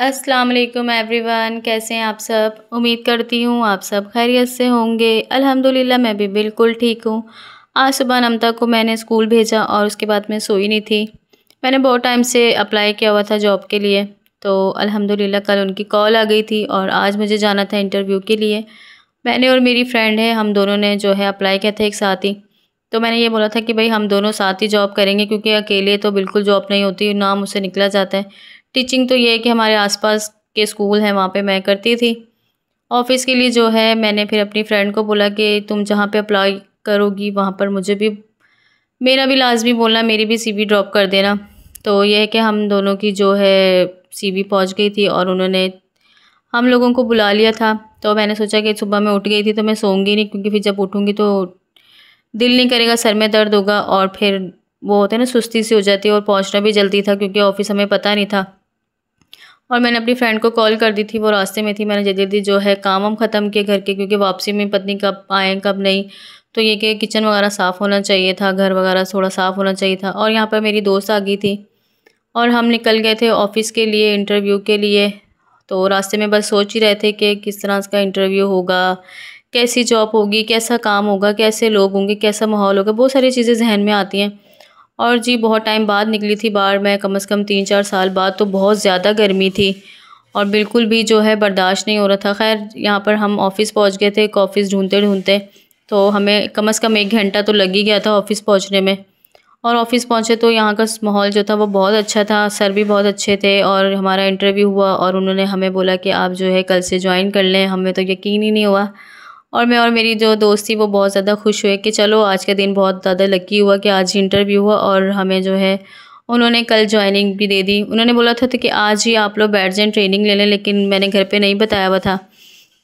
अस्सलाम वालेकुम एवरीवन, कैसे हैं आप सब। उम्मीद करती हूँ आप सब खैरियत से होंगे। अल्हम्दुलिल्लाह मैं भी बिल्कुल ठीक हूँ। आज सुबह नमता को मैंने स्कूल भेजा और उसके बाद मैं सोई नहीं थी। मैंने बहुत टाइम से अप्लाई किया हुआ था जॉब के लिए, तो अल्हम्दुलिल्लाह कल उनकी कॉल आ गई थी और आज मुझे जाना था इंटरव्यू के लिए। मैंने और मेरी फ्रेंड है, हम दोनों ने जो है अप्लाई किया था एक साथ ही। तो मैंने ये बोला था कि भाई हम दोनों साथ ही जॉब करेंगे, क्योंकि अकेले तो बिल्कुल जॉब नहीं होती, नाम उससे निकला जाता है। टीचिंग तो ये है कि हमारे आसपास के स्कूल हैं वहाँ पे मैं करती थी। ऑफ़िस के लिए जो है मैंने फिर अपनी फ्रेंड को बोला कि तुम जहाँ पे अप्लाई करोगी वहाँ पर मुझे भी, मेरा भी लाज़मी बोलना, मेरी भी सीवी ड्रॉप कर देना। तो ये है कि हम दोनों की जो है सीवी पहुँच गई थी और उन्होंने हम लोगों को बुला लिया था। तो मैंने सोचा कि सुबह मैं उठ गई थी तो मैं सोऊंगी नहीं, क्योंकि फिर जब उठूँगी तो दिल नहीं करेगा, सर में दर्द होगा और फिर वो होता है ना, सुस्ती सी हो जाती है। और पहुंचना भी जल्दी था क्योंकि ऑफिस हमें पता नहीं था। और मैंने अपनी फ्रेंड को कॉल कर दी थी, वो रास्ते में थी। मैंने जल्दी जल्दी जो है काम वाम ख़त्म किए घर के, क्योंकि वापसी में पत्नी कब आएँ कब नहीं। तो ये कि किचन वगैरह साफ़ होना चाहिए था, घर वगैरह थोड़ा साफ़ होना चाहिए था। और यहाँ पर मेरी दोस्त आ गई थी और हम निकल गए थे ऑफ़िस के लिए, इंटरव्यू के लिए। तो रास्ते में बस सोच ही रहे थे कि किस तरह का इंटरव्यू होगा, कैसी जॉब होगी, कैसा काम होगा, कैसे लोग होंगे, कैसा माहौल होगा, बहुत सारी चीज़ें जहन में आती हैं। और जी बहुत टाइम बाद निकली थी बाहर मैं, कम से कम 3-4 साल बाद। तो बहुत ज़्यादा गर्मी थी और बिल्कुल भी जो है बर्दाश्त नहीं हो रहा था। खैर यहाँ पर हम ऑफ़िस पहुँच गए थे, एक ऑफ़िस ढूँढते ढूँढते। तो हमें कम से कम 1 घंटा तो लग ही गया था ऑफ़िस पहुँचने में। और ऑफ़िस पहुँचे तो यहाँ का माहौल जो था वो बहुत अच्छा था, सर भी बहुत अच्छे थे। और हमारा इंटरव्यू हुआ और उन्होंने हमें बोला कि आप जो है कल से जॉइन कर लें। हमें तो यकीन ही नहीं हुआ। और मैं और मेरी जो दोस्त थी वो बहुत ज़्यादा खुश हुए कि चलो आज का दिन बहुत ज़्यादा लकी हुआ कि आज ही इंटरव्यू हुआ और हमें जो है उन्होंने कल जॉइनिंग भी दे दी। उन्होंने बोला था कि आज ही आप लोग बैठ जाएँ ट्रेनिंग ले लें, लेकिन मैंने घर पे नहीं बताया हुआ था।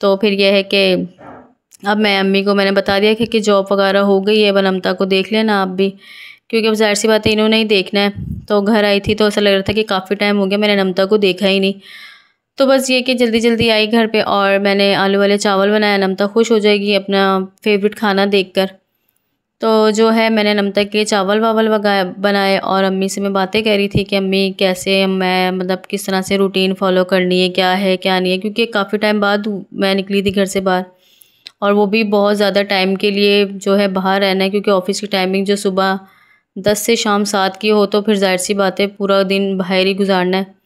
तो फिर यह है कि अब मैं अम्मी को मैंने बता दिया कि जॉब वगैरह हो गई है, बनमता को देख लेना आप भी, क्योंकि अब ज़ाहिर सी बात है इन्होंने ही देखना है। तो घर आई थी तो ऐसा लग रहा था कि काफ़ी टाइम हो गया मैंने नमता को देखा ही नहीं। तो बस ये कि जल्दी जल्दी आई घर पे और मैंने आलू वाले चावल बनाया। नमता खुश हो जाएगी अपना फेवरेट खाना देखकर। तो जो है मैंने नमता के चावल वावल बनाए और अम्मी से मैं बातें कह रही थी कि अम्मी कैसे मैं, मतलब किस तरह से रूटीन फॉलो करनी है क्या नहीं है, क्योंकि काफ़ी टाइम बाद मैं निकली थी घर से बाहर। और वो भी बहुत ज़्यादा टाइम के लिए जो है बाहर रहना है, क्योंकि ऑफ़िस की टाइमिंग जो सुबह 10 से शाम 7 की हो, तो फिर ज़ाहिर सी बात है पूरा दिन बाहर ही गुजारना है।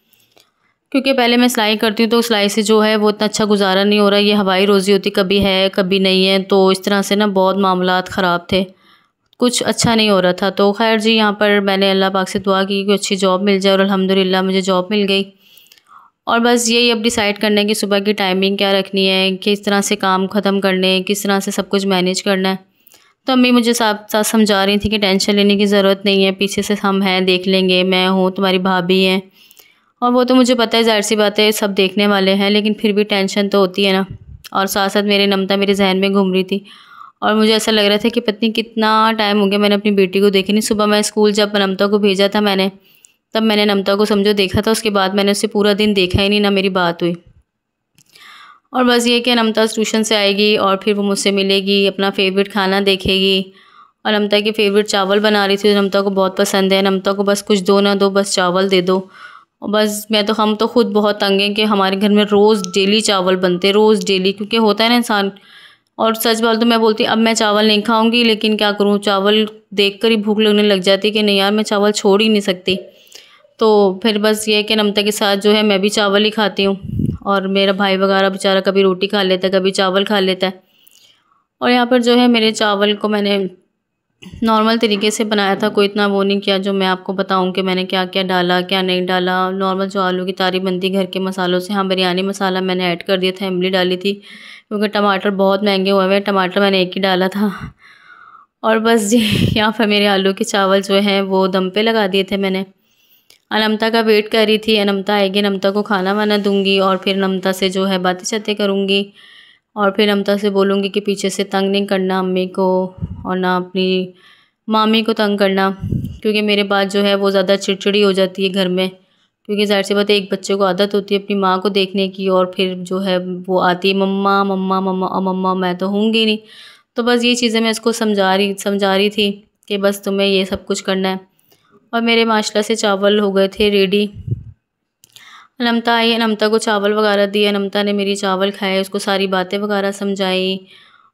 क्योंकि पहले मैं सिलाई करती हूँ तो सिलाई से जो है वो इतना अच्छा गुजारा नहीं हो रहा। ये हवाई रोज़ी होती, कभी है कभी नहीं है, तो इस तरह से ना बहुत मामलात ख़राब थे, कुछ अच्छा नहीं हो रहा था। तो खैर जी यहाँ पर मैंने अल्लाह पाक से दुआ की कि अच्छी जॉब मिल जाए और अल्हम्दुलिल्लाह मुझे जॉब मिल गई। और बस यही अब डिसाइड करना है कि सुबह की टाइमिंग क्या रखनी है, किस तरह से काम ख़त्म करने हैं, किस तरह से सब कुछ मैनेज करना है। तो अम्मी मुझे साथ साथ समझा रही थी कि टेंशन लेने की ज़रूरत नहीं है, पीछे से हम हैं, देख लेंगे, मैं हूँ, तुम्हारी भाभी हैं। और वो तो मुझे पता है, ज़ाहिर-सी बात है सब देखने वाले हैं, लेकिन फिर भी टेंशन तो होती है ना। और साथ-साथ मेरी नमता मेरे ज़हन में घूम रही थी और मुझे ऐसा लग रहा था कि पता नहीं कितना टाइम हो गया मैंने अपनी बेटी को देखे नहीं। सुबह मैं स्कूल जब नमता को भेजा था मैंने, तब मैंने नमता को समझो देखा था, उसके बाद मैंने उससे पूरा दिन देखा ही नहीं, ना मेरी बात हुई। और बस ये कि नमता ट्यूशन से आएगी और फिर वो मुझसे मिलेगी, अपना फ़ेवरेट खाना देखेगी। और नमता की फ़ेवरेट चावल बना रही थी जो नमता को बहुत पसंद है। नमता को बस कुछ दो ना दो, बस चावल दे दो। और बस मैं तो, हम तो खुद बहुत तंग हैं कि हमारे घर में रोज़ डेली चावल बनते, रोज़ डेली, क्योंकि होता है ना इंसान। और सच बात तो मैं बोलती अब मैं चावल नहीं खाऊंगी, लेकिन क्या करूं, चावल देखकर ही भूख लगने लग जाती कि नहीं यार मैं चावल छोड़ ही नहीं सकती। तो फिर बस ये है कि नमता के साथ जो है मैं भी चावल ही खाती हूँ और मेरा भाई वगैरह बेचारा कभी रोटी खा लेता है, कभी चावल खा लेता है। और यहाँ पर जो है मेरे चावल को मैंने नॉर्मल तरीके से बनाया था, कोई इतना वो नहीं किया जो मैं आपको बताऊं कि मैंने क्या क्या डाला क्या नहीं डाला। नॉर्मल जो आलू की तारी बनती घर के मसालों से। हाँ, बिरयानी मसाला मैंने ऐड कर दिया था, इमली डाली थी, क्योंकि टमाटर बहुत महंगे हुए हैं, टमाटर मैंने एक ही डाला था। और बस जी यहाँ पर मेरे आलू के चावल जो हैं वो दम पे लगा दिए थे मैंने। अनमता का वेट कर रही थी, अनमता आएगी, नमता को खाना वाना दूंगी और फिर नमता से जो है बातें चतें करूँगी। और फिर नमता से बोलूँगी कि पीछे से तंग नहीं करना अम्मी को और ना अपनी मामी को तंग करना, क्योंकि मेरे बाद जो है वो ज़्यादा चिड़चिड़ी हो जाती है घर में। क्योंकि ज़ाहिर सी बात है एक बच्चे को आदत होती है अपनी माँ को देखने की, और फिर जो है वो आती है मम्मा मम्मा मम्मा, और मम्मा मैं तो होंगी नहीं। तो बस ये चीज़ें मैं इसको समझा रही थी कि बस तुम्हें ये सब कुछ करना है। और मेरे माशाल्लाह से चावल हो गए थे रेडी। अनमता आई, अनमता को चावल वगैरह दिए, अनमता ने मेरी चावल खाए, उसको सारी बातें वगैरह समझाई।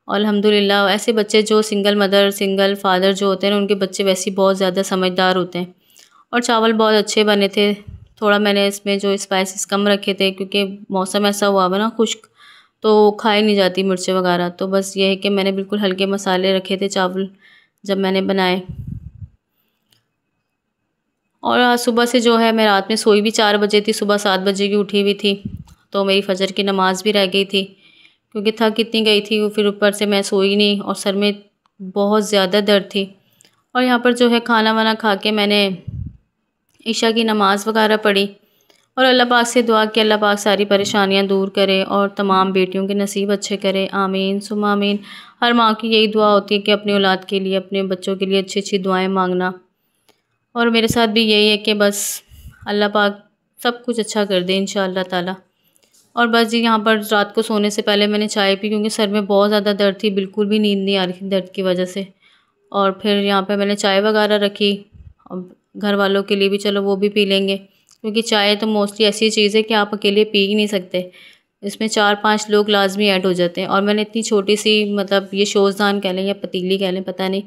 और अल्हम्दुलिल्लाह ऐसे बच्चे जो सिंगल मदर सिंगल फादर जो होते हैं ना, उनके बच्चे वैसे ही बहुत ज़्यादा समझदार होते हैं। और चावल बहुत अच्छे बने थे। थोड़ा मैंने इसमें जो स्पाइसेस कम रखे थे क्योंकि मौसम ऐसा हुआ हुआ ना खुश्क, तो खाई नहीं जाती मिर्चें वगैरह। तो बस ये है कि मैंने बिल्कुल हल्के मसाले रखे थे चावल जब मैंने बनाए। और आज सुबह से जो है मैं रात में सोई भी 4 बजे थी, सुबह 7 बजे की उठी हुई थी। तो मेरी फजर की नमाज़ भी रह गई थी क्योंकि थक इतनी गई थी, फिर ऊपर से मैं सोई नहीं और सर में बहुत ज़्यादा दर्द थी। और यहाँ पर जो है खाना वाना खा के मैंने ईशा की नमाज़ वगैरह पढ़ी और अल्लाह पाक से दुआ कि अल्लाह पाक सारी परेशानियाँ दूर करे और तमाम बेटियों के नसीब अच्छे करे। आमीन सुम्मा आमीन। हर माँ की यही दुआ होती है कि अपनी औलाद के लिए, अपने बच्चों के लिए अच्छी अच्छी दुआएं मांगना। और मेरे साथ भी यही है कि बस अल्लाह पाक सब कुछ अच्छा कर दे इंशाअल्लाह ताला। और बस जी यहाँ पर रात को सोने से पहले मैंने चाय पी क्योंकि सर में बहुत ज़्यादा दर्द थी, बिल्कुल भी नींद नहीं आ रही थी दर्द की वजह से। और फिर यहाँ पे मैंने चाय वगैरह रखी। अब घर वालों के लिए भी चलो वो भी पी लेंगे क्योंकि चाय तो मोस्टली ऐसी चीज़ है कि आप अकेले पी ही नहीं सकते, इसमें 4-5 लोग लाजमी ऐड हो जाते हैं। और मैंने इतनी छोटी सी मतलब ये शोज़दान कह लें या पतीली कह लें पता नहीं,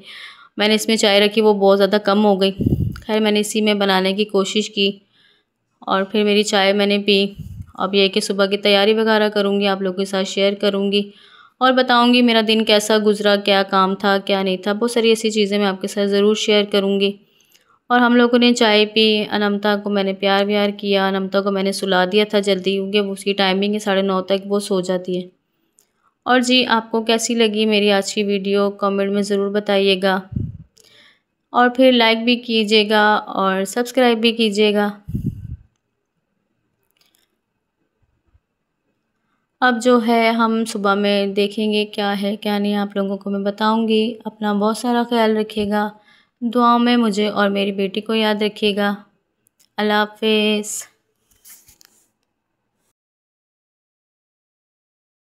मैंने इसमें चाय रखी वो बहुत ज़्यादा कम हो गई। खैर मैंने इसी में बनाने की कोशिश की और फिर मेरी चाय मैंने पी। अब ये है कि सुबह की तैयारी वगैरह करूँगी, आप लोगों के साथ शेयर करूँगी और बताऊँगी मेरा दिन कैसा गुज़रा, क्या काम था क्या नहीं था, बहुत सारी ऐसी चीज़ें मैं आपके साथ ज़रूर शेयर करूँगी। और हम लोगों ने चाय पी, अनमता को मैंने प्यार व्यार किया, अनमता को मैंने सुला दिया था जल्दी क्योंकि वो उसकी टाइमिंग है 9:30 तक वो सो जाती है। और जी आपको कैसी लगी मेरी आज की वीडियो कमेंट में ज़रूर बताइएगा और फिर लाइक भी कीजिएगा और सब्सक्राइब भी कीजिएगा। अब जो है हम सुबह में देखेंगे क्या है क्या नहीं, आप लोगों को मैं बताऊंगी। अपना बहुत सारा ख्याल रखिएगा, दुआओं में मुझे और मेरी बेटी को याद रखिएगा। अल्लाह हाफ़िज़।